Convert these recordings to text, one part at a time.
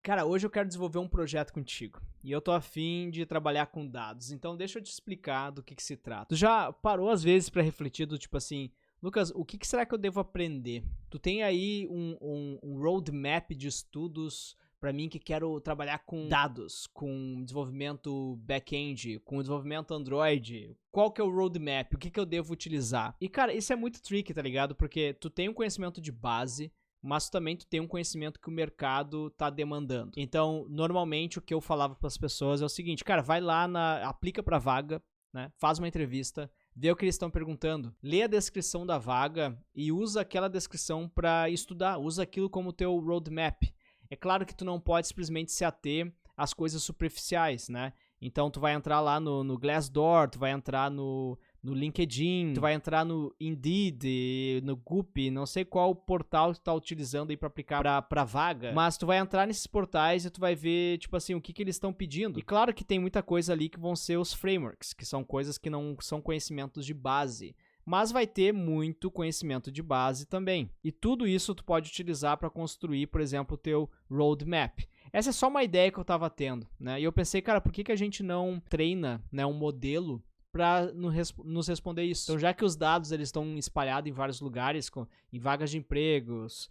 Cara, hoje eu quero desenvolver um projeto contigo. E eu tô a fim de trabalhar com dados. Então deixa eu te explicar do que se trata. Tu já parou às vezes pra refletir do tipo assim, Lucas, o que será que eu devo aprender? Tu tem aí um roadmap de estudos pra mim que quero trabalhar com dados, com desenvolvimento back-end, com desenvolvimento Android. Qual que é o roadmap? O que eu devo utilizar? E cara, isso é muito tricky, tá ligado? Porque tu tem um conhecimento de base, mas também tu tem um conhecimento que o mercado tá demandando. Então, normalmente o que eu falava para as pessoas é o seguinte, cara, vai lá aplica para vaga, né? Faz uma entrevista, vê o que eles estão perguntando, lê a descrição da vaga e usa aquela descrição para estudar, usa aquilo como teu roadmap. É claro que tu não pode simplesmente se ater às coisas superficiais, né? Então tu vai entrar lá no Glassdoor, tu vai entrar no LinkedIn, tu vai entrar no Indeed, no Goop, não sei qual portal tu tá utilizando aí pra aplicar pra vaga, mas tu vai entrar nesses portais e tu vai ver, tipo assim, o que eles estão pedindo. E claro que tem muita coisa ali que vão ser os frameworks, que são coisas que não são conhecimentos de base, mas vai ter muito conhecimento de base também. E tudo isso tu pode utilizar para construir, por exemplo, o teu roadmap. Essa é só uma ideia que eu tava tendo, né? E eu pensei, cara, por que a gente não treina, né, um modelo para nos responder isso? Então, já que os dados eles estão espalhados em vários lugares, em vagas de empregos,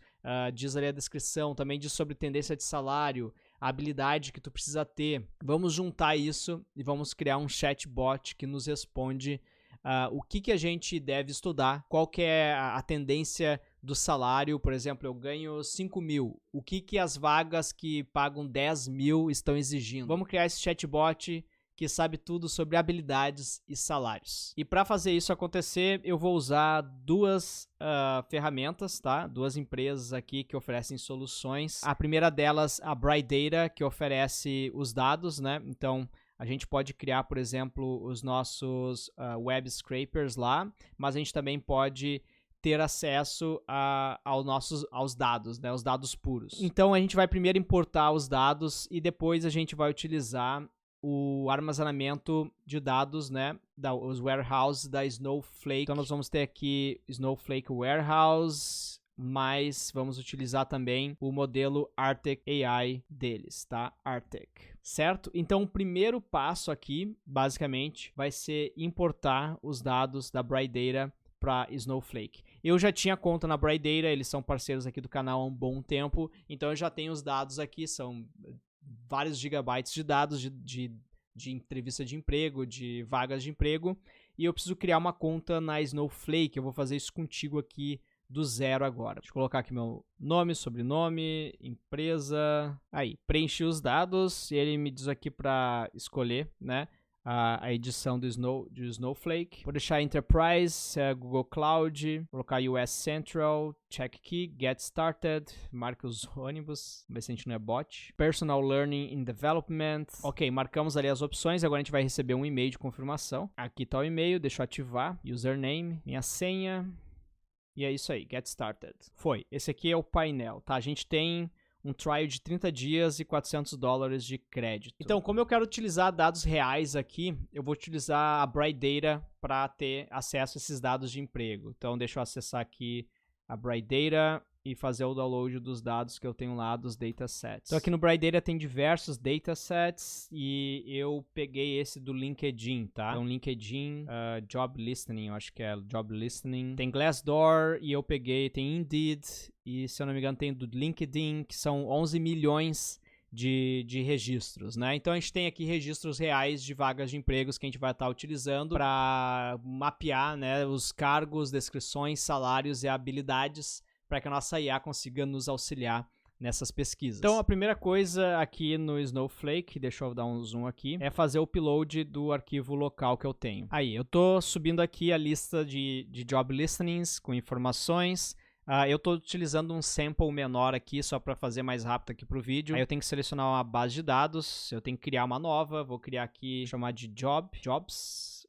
diz ali a descrição, também diz sobre tendência de salário, a habilidade que tu precisa ter. Vamos juntar isso e vamos criar um chatbot que nos responde o que a gente deve estudar, qual que é a tendência do salário. Por exemplo, eu ganho 5 mil, o que as vagas que pagam 10 mil estão exigindo. Vamos criar esse chatbot que sabe tudo sobre habilidades e salários. E para fazer isso acontecer, eu vou usar duas ferramentas, tá? Duas empresas aqui que oferecem soluções. A primeira delas, a Bright Data, que oferece os dados, né? Então, a gente pode criar, por exemplo, os nossos web scrapers lá, mas a gente também pode ter acesso aos dados, né, os dados puros. Então a gente vai primeiro importar os dados e depois a gente vai utilizar o armazenamento de dados, né, os warehouses da Snowflake. Então nós vamos ter aqui Snowflake Warehouse, mas vamos utilizar também o modelo Arctic AI deles, tá? Arctic, certo? Então o primeiro passo aqui, basicamente, vai ser importar os dados da Bright Data para Snowflake. Eu já tinha conta na Bright Data, eles são parceiros aqui do canal há um bom tempo, então eu já tenho os dados aqui, são vários gigabytes de dados de entrevista de emprego, de vagas de emprego, e eu preciso criar uma conta na Snowflake. Eu vou fazer isso contigo aqui do zero agora. Deixa eu colocar aqui meu nome, sobrenome, empresa. Aí, preenchi os dados e ele me diz aqui para escolher, né, a edição do Snowflake. Vou deixar Enterprise, Google Cloud, colocar US Central, Check Key, Get Started, marca os ônibus, ver se a gente não é bot. Personal Learning in Development. Ok, marcamos ali as opções, agora a gente vai receber um e-mail de confirmação. Aqui está o e-mail, deixa eu ativar, username, minha senha, e é isso aí, Get Started. Foi, esse aqui é o painel, tá? A gente tem um trial de 30 dias e $400 de crédito. Então, como eu quero utilizar dados reais aqui, eu vou utilizar a Bright Data para ter acesso a esses dados de emprego. Então, deixa eu acessar aqui a Bright Data e fazer o download dos dados que eu tenho lá dos datasets. Então, aqui no Bright Data tem diversos datasets e eu peguei esse do LinkedIn, tá? Então, LinkedIn, Job Listening, eu acho que é Job Listening. Tem Glassdoor e eu peguei, tem Indeed e, se eu não me engano, tem do LinkedIn, que são 11 milhões de registros, né? Então a gente tem aqui registros reais de vagas de empregos que a gente vai estar utilizando para mapear, né, os cargos, descrições, salários e habilidades para que a nossa IA consiga nos auxiliar nessas pesquisas. Então a primeira coisa aqui no Snowflake, deixa eu dar um zoom aqui, é fazer o upload do arquivo local que eu tenho. Aí, eu tô subindo aqui a lista de job listenings com informações. Eu estou utilizando um sample menor aqui, só para fazer mais rápido aqui para o vídeo. Aí eu tenho que selecionar uma base de dados, eu tenho que criar uma nova, vou criar aqui, chamar de jobs,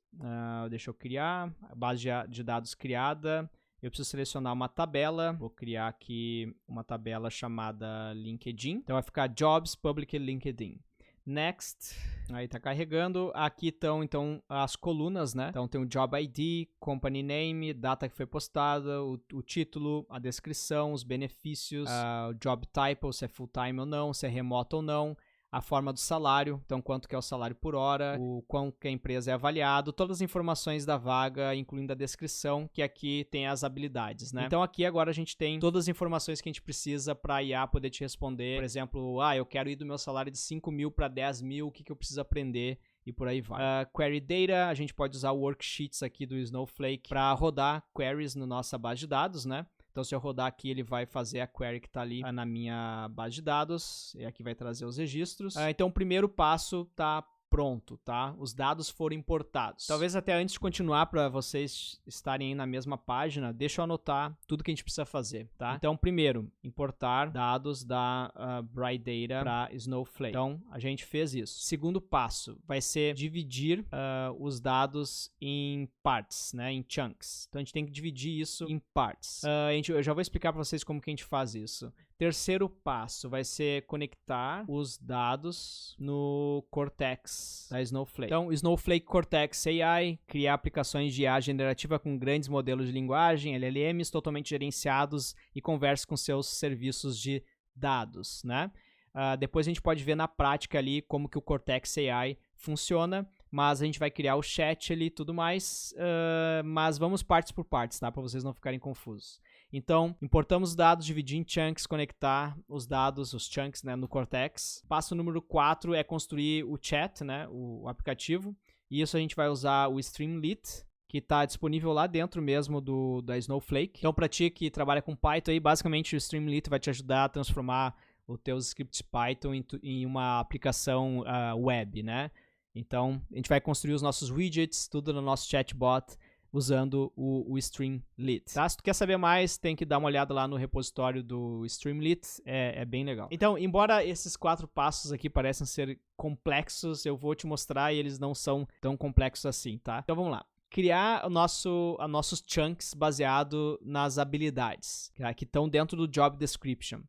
deixa eu criar, a base de dados criada. Eu preciso selecionar uma tabela, vou criar aqui uma tabela chamada LinkedIn, então vai ficar Jobs Public LinkedIn. Next. Aí tá carregando. Aqui estão, então, as colunas, né? Então tem o Job ID, Company Name, data que foi postada, o título, a descrição, os benefícios, o Job Title, se é full-time ou não, se é remoto ou não, a forma do salário, então quanto que é o salário por hora, o quanto que a empresa é avaliado, todas as informações da vaga, incluindo a descrição, que aqui tem as habilidades, né? Então aqui agora a gente tem todas as informações que a gente precisa para a IA poder te responder. Por exemplo, eu quero ir do meu salário de 5 mil para 10 mil, o que eu preciso aprender? E por aí vai. Query Data, a gente pode usar worksheets aqui do Snowflake para rodar queries na nossa base de dados, né? Então, se eu rodar aqui, ele vai fazer a query que está ali na minha base de dados. E aqui vai trazer os registros. Então, o primeiro passo está pronto, tá? Os dados foram importados. Talvez até antes de continuar, para vocês estarem aí na mesma página, deixa eu anotar tudo que a gente precisa fazer, tá? Então, primeiro, importar dados da Bright Data para Snowflake. Então, a gente fez isso. Segundo passo vai ser dividir os dados em partes, né? Em chunks. Então, a gente tem que dividir isso em partes. Eu já vou explicar para vocês como que a gente faz isso. Terceiro passo vai ser conectar os dados no Cortex da Snowflake. Então, Snowflake Cortex AI, criar aplicações de IA generativa com grandes modelos de linguagem, LLMs, totalmente gerenciados e conversa com seus serviços de dados, né? Depois a gente pode ver na prática ali como que o Cortex AI funciona, mas a gente vai criar o chat ali e tudo mais, mas vamos partes por partes, tá? Para vocês não ficarem confusos. Então, importamos os dados, dividir em chunks, conectar os dados, os chunks, né, no Cortex. Passo número 4 é construir o chat, né, o aplicativo. E isso a gente vai usar o Streamlit, que está disponível lá dentro mesmo da Snowflake. Então, para ti que trabalha com Python, aí, basicamente o Streamlit vai te ajudar a transformar os teus scripts Python em uma aplicação web, né? Então, a gente vai construir os nossos widgets, tudo no nosso chatbot, usando o Streamlit, tá? Se tu quer saber mais, tem que dar uma olhada lá no repositório do Streamlit, é bem legal. Então, embora esses 4 passos aqui parecem ser complexos, eu vou te mostrar e eles não são tão complexos assim, tá? Então, vamos lá. Criar nossos chunks baseado nas habilidades, tá? Que estão dentro do Job Description.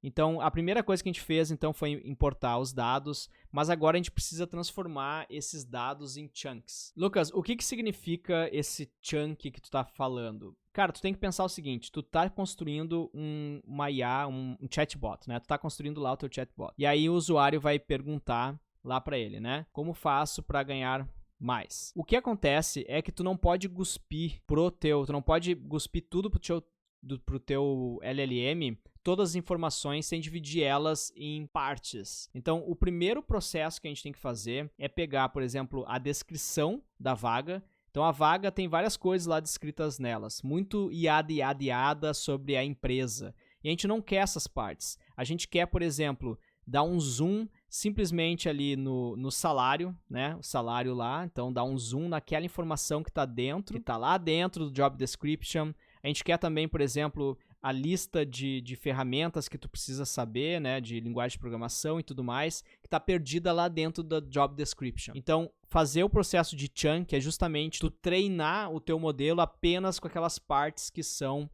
Então, a primeira coisa que a gente fez, então, foi importar os dados, mas agora a gente precisa transformar esses dados em chunks. Lucas, o que significa esse chunk que tu tá falando? Cara, tu tem que pensar o seguinte, tu tá construindo uma IA, um chatbot, né? Tu tá construindo lá o teu chatbot. E aí o usuário vai perguntar lá para ele, né? Como faço para ganhar mais? O que acontece é que tu não pode cuspir tu não pode cuspir tudo pro teu LLM, todas as informações sem dividir elas em partes. Então, o primeiro processo que a gente tem que fazer é pegar, por exemplo, a descrição da vaga. Então, a vaga tem várias coisas lá descritas nelas, muito iada sobre a empresa. E a gente não quer essas partes. A gente quer, por exemplo, dar um zoom simplesmente ali no salário, né? O salário lá. Então, dar um zoom naquela informação que está dentro, que está lá dentro do Job Description. A gente quer também, por exemplo, a lista de ferramentas que tu precisa saber, né, de linguagem de programação e tudo mais, que está perdida lá dentro da Job Description. Então, fazer o processo de chunk é justamente tu treinar o teu modelo apenas com aquelas partes que são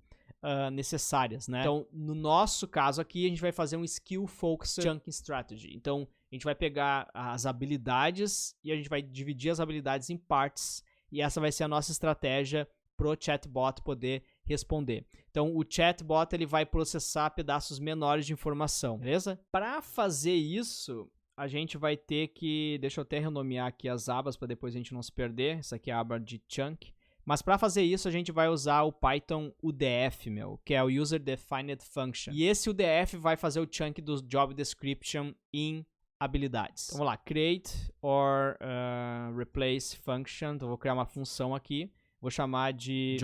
necessárias, né? Então, no nosso caso aqui, a gente vai fazer um Skill Focused Chunking Strategy. Então, a gente vai pegar as habilidades e a gente vai dividir as habilidades em partes, e essa vai ser a nossa estratégia pro chatbot poder responder. Então, o chatbot ele vai processar pedaços menores de informação, beleza? Para fazer isso, a gente vai ter que... Deixa eu até renomear aqui as abas para depois a gente não se perder. Essa aqui é a aba de chunk. Mas para fazer isso, a gente vai usar o Python UDF, que é o User Defined Function. E esse UDF vai fazer o chunk do Job Description em habilidades. Então, vamos lá. Create or replace function. Então, eu vou criar uma função aqui. Vou chamar de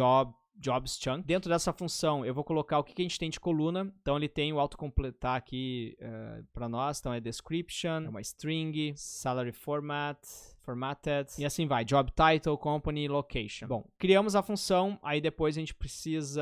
Jobs Chunk. Dentro dessa função, eu vou colocar o que a gente tem de coluna. Então, ele tem o autocompletar aqui para nós. Então, é description, é uma string, salary formatted, e assim vai. Job title, company, location. Bom, criamos a função, aí depois a gente precisa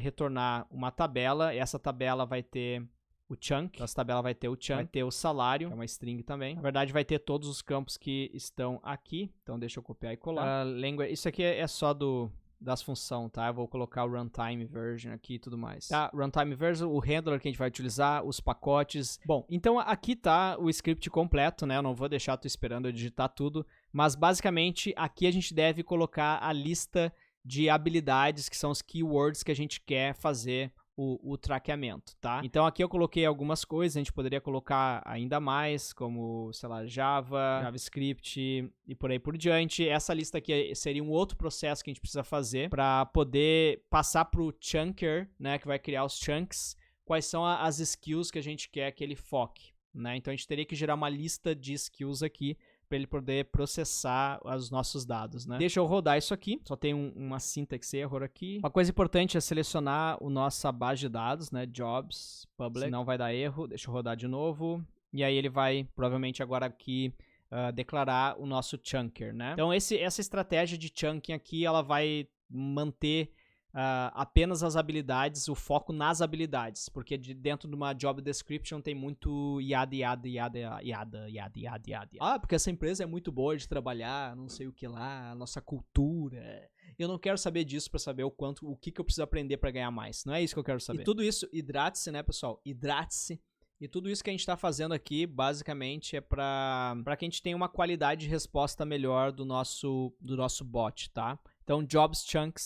retornar uma tabela. Essa tabela vai ter o chunk, essa tabela vai ter o chunk, vai ter o salário, que é uma string também. Na verdade, vai ter todos os campos que estão aqui. Então, deixa eu copiar e colar. Isso aqui é só do das funções, tá? Eu vou colocar o runtime version aqui e tudo mais. Tá, runtime version, o handler que a gente vai utilizar, os pacotes. Bom, então aqui tá o script completo, né? Eu não vou deixar tu esperando eu digitar tudo, mas basicamente aqui a gente deve colocar a lista de habilidades, que são os keywords que a gente quer fazer o traqueamento, tá? Então aqui eu coloquei algumas coisas, a gente poderia colocar ainda mais, como, sei lá, Java, JavaScript e por aí por diante. Essa lista aqui seria um outro processo que a gente precisa fazer para poder passar pro chunker, né, que vai criar os chunks, quais são as skills que a gente quer que ele foque, né? Então a gente teria que gerar uma lista de skills aqui para ele poder processar os nossos dados, né? Deixa eu rodar isso aqui, só tem uma syntax error aqui. Uma coisa importante é selecionar a nossa base de dados, né? Jobs, public, senão vai dar erro. Deixa eu rodar de novo. E aí ele vai, provavelmente agora aqui, declarar o nosso chunker, né? Então essa estratégia de chunking aqui, ela vai manter apenas as habilidades, o foco nas habilidades, porque dentro de uma job description tem muito yada. Ah, porque essa empresa é muito boa de trabalhar, não sei o que lá, a nossa cultura. Eu não quero saber disso pra saber o que eu preciso aprender pra ganhar mais. Não é isso que eu quero saber. E tudo isso, hidrate-se, né, pessoal? Hidrate-se. E tudo isso que a gente está fazendo aqui, basicamente, é para que a gente tenha uma qualidade de resposta melhor do nosso bot, tá? Então, job chunk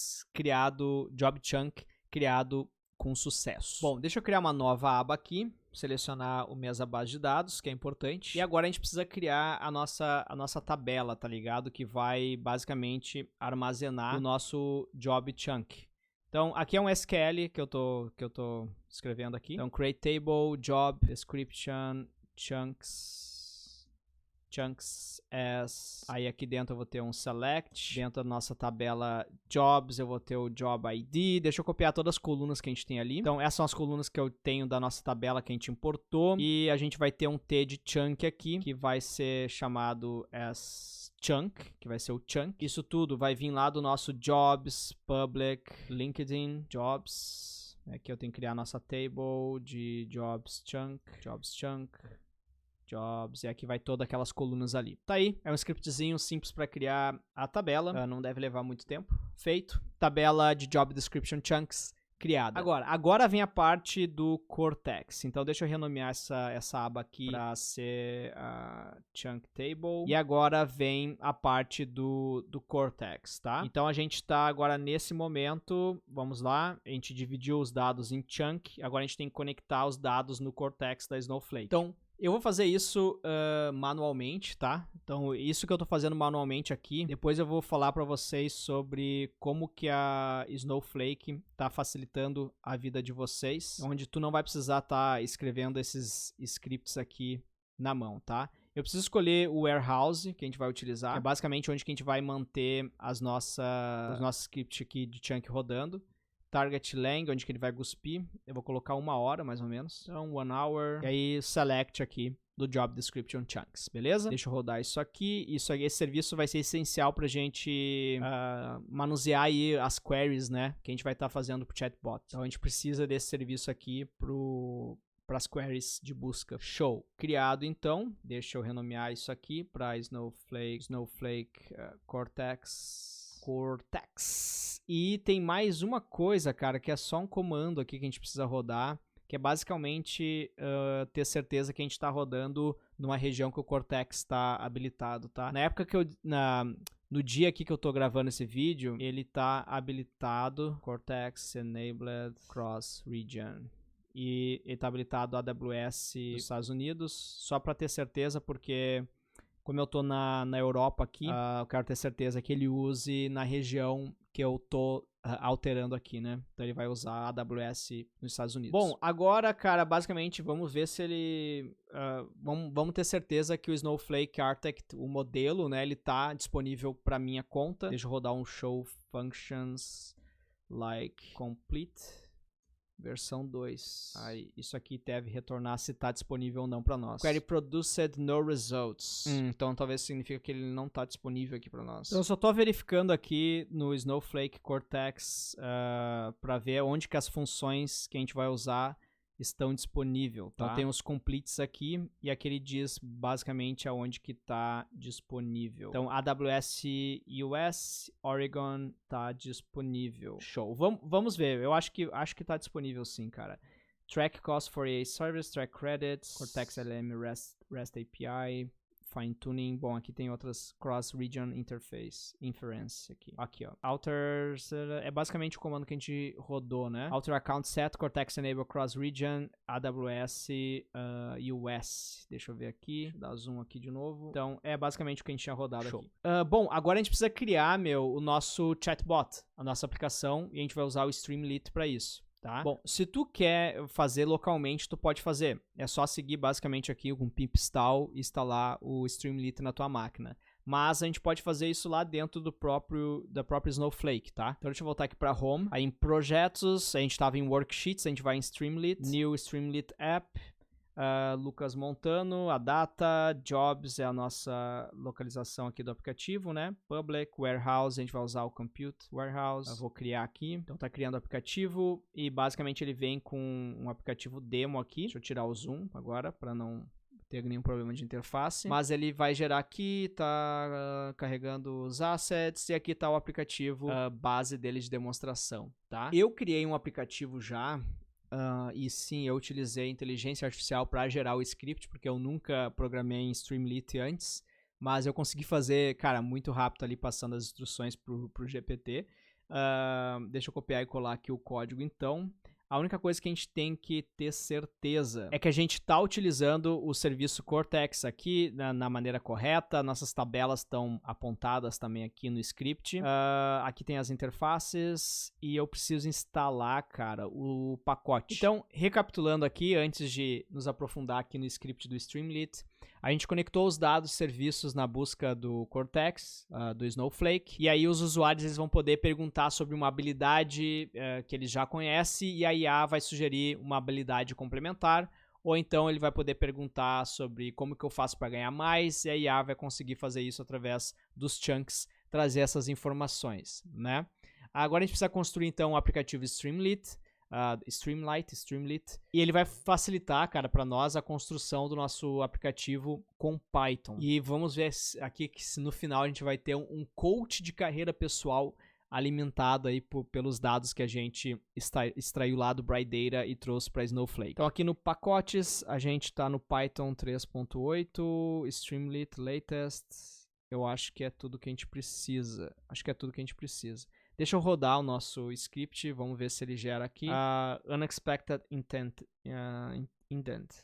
criado com sucesso. Bom, deixa eu criar uma nova aba aqui, selecionar o minhas base de dados, que é importante. E agora a gente precisa criar a nossa tabela, tá ligado? Que vai, basicamente, armazenar o nosso job chunk. Então, aqui é um SQL que eu tô escrevendo aqui. Então, create table, job, description, chunks as. Aí aqui dentro eu vou ter um select. Dentro da nossa tabela jobs eu vou ter o job ID. Deixa eu copiar todas as colunas que a gente tem ali. Então, essas são as colunas que eu tenho da nossa tabela que a gente importou. E a gente vai ter um T de chunk aqui, que vai ser chamado as chunk, que vai ser o chunk. Isso tudo vai vir lá do nosso jobs, public, LinkedIn, jobs. Aqui eu tenho que criar a nossa table de jobs, chunk, jobs, e aqui vai todas aquelas colunas ali. Tá aí, é um scriptzinho simples para criar a tabela, não deve levar muito tempo. Feito. Tabela de job description chunks criada. Agora vem a parte do Cortex. Então deixa eu renomear essa aba aqui para ser a chunk table. E agora vem a parte do Cortex, tá? Então a gente tá agora nesse momento, vamos lá, a gente dividiu os dados em chunk, agora a gente tem que conectar os dados no Cortex da Snowflake. Então, eu vou fazer isso manualmente, tá? Então, isso que eu tô fazendo manualmente aqui, depois eu vou falar pra vocês sobre como que a Snowflake tá facilitando a vida de vocês, onde tu não vai precisar tá escrevendo esses scripts aqui na mão, tá? Eu preciso escolher o warehouse que a gente vai utilizar, que é basicamente onde que a gente vai manter os nossos scripts aqui de chunk rodando. Target lang, onde que ele vai cuspir. Eu vou colocar 1 hora, mais ou menos. Então, 1 hour. E aí, select aqui do Job Description Chunks, beleza? Deixa eu rodar isso aqui. Esse serviço vai ser essencial pra gente manusear aí as queries, né? Que a gente vai estar fazendo pro chatbot. Então, a gente precisa desse serviço aqui para as queries de busca. Show. Criado, então. Deixa eu renomear isso aqui para Snowflake Cortex. E tem mais uma coisa, cara, que é só um comando aqui que a gente precisa rodar, que é basicamente ter certeza que a gente está rodando numa região que o Cortex está habilitado, tá? Na época que no dia aqui que eu tô gravando esse vídeo, ele tá habilitado Cortex Enabled Cross Region. E ele tá habilitado AWS dos Estados Unidos, só para ter certeza, porque como eu tô na Europa aqui, eu quero ter certeza que ele use na região que eu tô alterando aqui, né? Então ele vai usar a AWS nos Estados Unidos. Bom, agora, cara, basicamente vamos ver se ele... vamos ter certeza que o Snowflake Architect, o modelo, né? Ele tá disponível para minha conta. Deixa eu rodar um show functions like complete. Versão 2. Aí, isso aqui deve retornar se está disponível ou não para nós. Query produced no results. Então talvez significa que ele não está disponível aqui para nós. Então eu só estou verificando aqui no Snowflake Cortex para ver onde que as funções que a gente vai usar estão disponíveis, tá? Então tem os completes aqui e aqui ele diz basicamente aonde que tá disponível. Então AWS US, Oregon tá disponível. Show. Vamos ver. Eu acho que tá disponível sim, cara. Track cost for a service, track credits, Cortex LM REST API, fine tuning. Bom, aqui tem outras cross-region interface, inference aqui, ó. Alter é basicamente o comando que a gente rodou, né? Alter account set, Cortex enable cross-region, AWS US. Deixa eu ver aqui, deixa eu dar zoom aqui de novo. Então, é basicamente o que a gente tinha rodado aqui. Bom, agora a gente precisa criar, o nosso chatbot, a nossa aplicação, e a gente vai usar o Streamlit para isso. Tá? Bom, se tu quer fazer localmente, tu pode fazer. É só seguir basicamente aqui com pip install e instalar o Streamlit na tua máquina. Mas a gente pode fazer isso lá dentro da própria Snowflake, tá? Então deixa eu voltar aqui para Home. Aí em Projetos, a gente estava em Worksheets, a gente vai em Streamlit, New Streamlit App. Lucas Montano, a data, Jobs é a nossa localização aqui do aplicativo, né? Public, Warehouse, a gente vai usar o Compute Warehouse. Eu vou criar aqui. Então tá criando o aplicativo e basicamente ele vem com um aplicativo demo aqui. Deixa eu tirar o zoom agora para não ter nenhum problema de interface. Mas ele vai gerar aqui, tá carregando os assets e aqui tá o aplicativo base dele de demonstração, tá? Eu criei um aplicativo já. E sim, eu utilizei inteligência artificial para gerar o script, porque eu nunca programei em Streamlit antes, mas eu consegui fazer, cara, muito rápido ali, passando as instruções pro GPT. Deixa eu copiar e colar aqui o código, então. A única coisa que a gente tem que ter certeza é que a gente está utilizando o serviço Cortex aqui na maneira correta. Nossas tabelas estão apontadas também aqui no script. Aqui tem as interfaces e eu preciso instalar, cara, o pacote. Então, recapitulando aqui, antes de nos aprofundar aqui no script do Streamlit, a gente conectou os dados e serviços na busca do Cortex, do Snowflake, e aí os usuários eles vão poder perguntar sobre uma habilidade que eles já conhecem, e a IA vai sugerir uma habilidade complementar, ou então ele vai poder perguntar sobre como que eu faço para ganhar mais, e a IA vai conseguir fazer isso através dos chunks, trazer essas informações, né? Agora a gente precisa construir então o aplicativo Streamlit, e ele vai facilitar, cara, para nós a construção do nosso aplicativo com Python. E vamos ver aqui que no final a gente vai ter um coach de carreira pessoal alimentado aí pelos dados que a gente extraiu lá do Brightdata e trouxe para Snowflake. Então aqui no pacotes a gente está no Python 3.8, Streamlit Latest. Eu acho que é tudo que a gente precisa. Deixa eu rodar o nosso script, vamos ver se ele gera aqui. Unexpected Indent,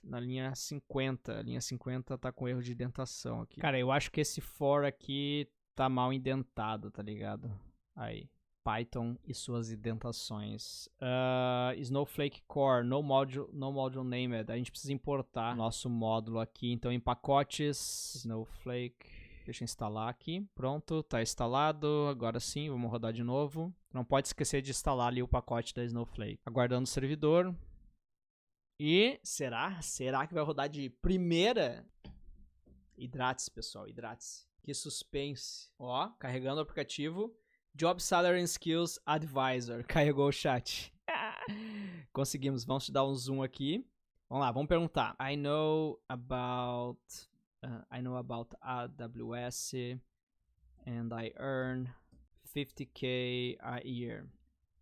na linha 50. A linha 50 tá com erro de indentação aqui. Cara, eu acho que esse for aqui tá mal indentado, tá ligado? Aí, Python e suas indentações. Snowflake Core, no module named. A gente precisa importar nosso módulo aqui. Então, em pacotes, Snowflake... Deixa eu instalar aqui. Pronto, tá instalado. Agora sim, vamos rodar de novo. Não pode esquecer de instalar ali o pacote da Snowflake. Aguardando o servidor. E será que vai rodar de primeira? Hidrate-se, pessoal, hidrate-se. Que suspense. Ó, carregando o aplicativo. Job Salary and Skills Advisor. Carregou o chat. Conseguimos. Vamos dar um zoom aqui. Vamos lá, vamos perguntar. I know about AWS and I earn 50K a year.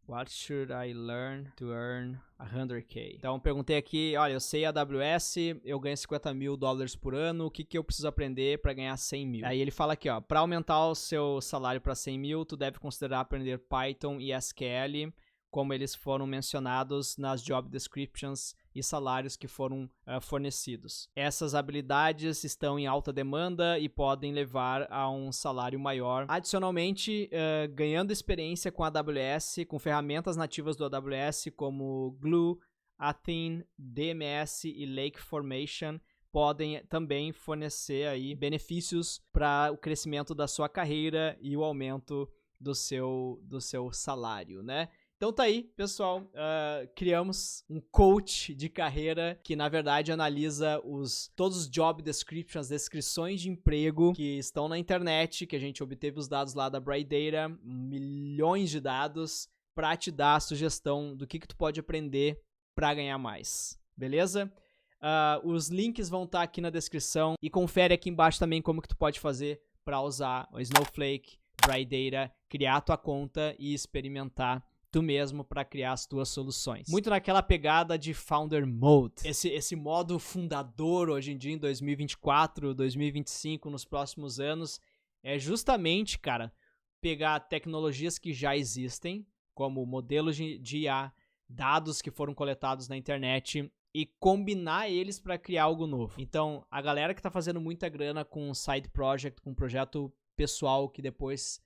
What should I learn to earn 100K? Então, perguntei aqui, olha, eu sei AWS, eu ganho $50 mil por ano, o que eu preciso aprender para ganhar 100 mil? Aí ele fala aqui, ó, para aumentar o seu salário para 100 mil, tu deve considerar aprender Python e SQL, como eles foram mencionados nas job descriptions e salários que foram fornecidos. Essas habilidades estão em alta demanda e podem levar a um salário maior. Adicionalmente, ganhando experiência com a AWS, com ferramentas nativas do AWS como Glue, Athene, DMS e Lake Formation, podem também fornecer aí benefícios para o crescimento da sua carreira e o aumento do seu salário, né? Então tá aí, pessoal, criamos um coach de carreira que na verdade analisa todos os job descriptions, descrições de emprego que estão na internet, que a gente obteve os dados lá da Brightdata, milhões de dados, para te dar a sugestão do que tu pode aprender para ganhar mais. beleza? Os links vão estar aqui na descrição e confere aqui embaixo também como que tu pode fazer para usar o Snowflake, Dry Data, criar a tua conta e experimentar tu mesmo para criar as tuas soluções. Muito naquela pegada de Founder Mode. Esse modo fundador hoje em dia em 2024, 2025, nos próximos anos, é justamente, cara, pegar tecnologias que já existem, como modelos de IA, dados que foram coletados na internet e combinar eles para criar algo novo. Então, a galera que tá fazendo muita grana com side project, com projeto pessoal que depois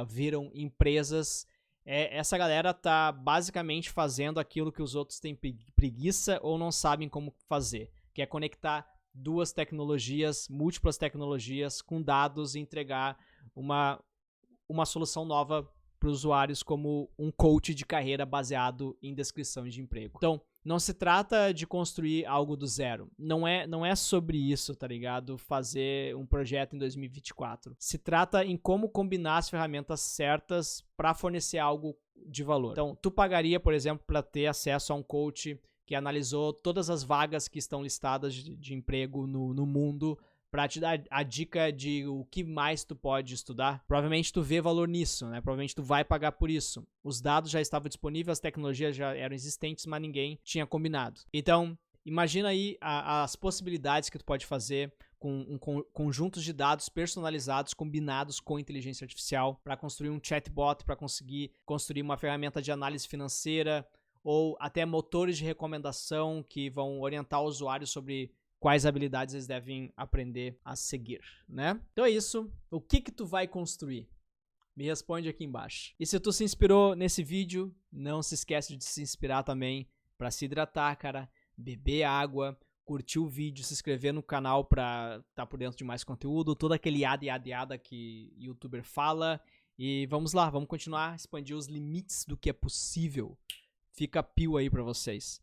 viram empresas, essa galera tá basicamente fazendo aquilo que os outros têm preguiça ou não sabem como fazer, que é conectar duas tecnologias, múltiplas tecnologias com dados e entregar uma solução nova para os usuários como um coach de carreira baseado em descrições de emprego. Então, não se trata de construir algo do zero. Não é sobre isso, tá ligado? Fazer um projeto em 2024. Se trata em como combinar as ferramentas certas para fornecer algo de valor. Então, tu pagaria, por exemplo, para ter acesso a um coach que analisou todas as vagas que estão listadas de emprego no mundo para te dar a dica de o que mais tu pode estudar. Provavelmente tu vê valor nisso, né? Provavelmente tu vai pagar por isso. Os dados já estavam disponíveis, as tecnologias já eram existentes, mas ninguém tinha combinado. Então, imagina aí as possibilidades que tu pode fazer com conjuntos de dados personalizados, combinados com inteligência artificial, para construir um chatbot, para conseguir construir uma ferramenta de análise financeira, ou até motores de recomendação que vão orientar o usuário sobre quais habilidades eles devem aprender a seguir, né? Então é isso. O que tu vai construir? Me responde aqui embaixo. E se tu se inspirou nesse vídeo, não se esquece de se inspirar também para se hidratar, cara, beber água, curtir o vídeo, se inscrever no canal para estar por dentro de mais conteúdo, todo aquele yada que youtuber fala. E vamos lá, vamos continuar a expandir os limites do que é possível. Fica pio aí para vocês.